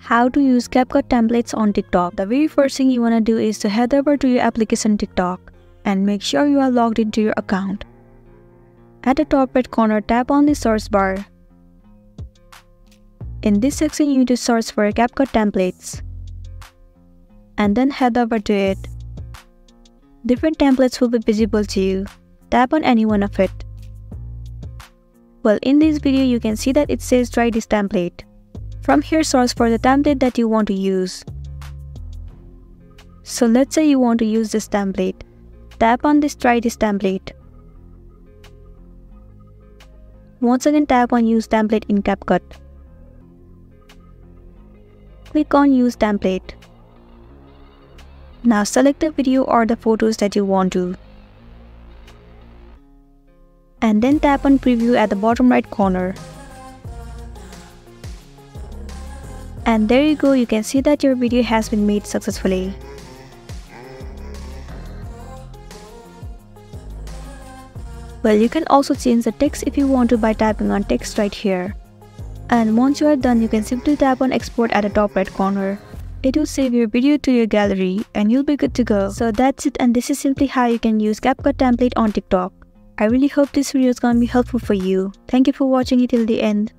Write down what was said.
How to use CapCut templates on TikTok. The very first thing you want to do is to head over to your application TikTok and make sure you are logged into your account. At the top right corner, tap on the search bar. In this section, you need to search for CapCut templates and then head over to it. Different templates will be visible to you. Tap on any one of it. Well, in this video, you can see that it says try this template. From here, search for the template that you want to use. So let's say you want to use this template. Tap on this try this template. Once again, tap on use template in CapCut. Click on use template. Now select the video or the photos that you want to. And then tap on preview at the bottom right corner. And there you go, you can see that your video has been made successfully. Well, you can also change the text if you want to by tapping on text right here. And once you are done, you can simply tap on export at the top right corner. It will save your video to your gallery and you'll be good to go. So that's it, and this is simply how you can use CapCut template on TikTok. I really hope this video is gonna be helpful for you. Thank you for watching it till the end.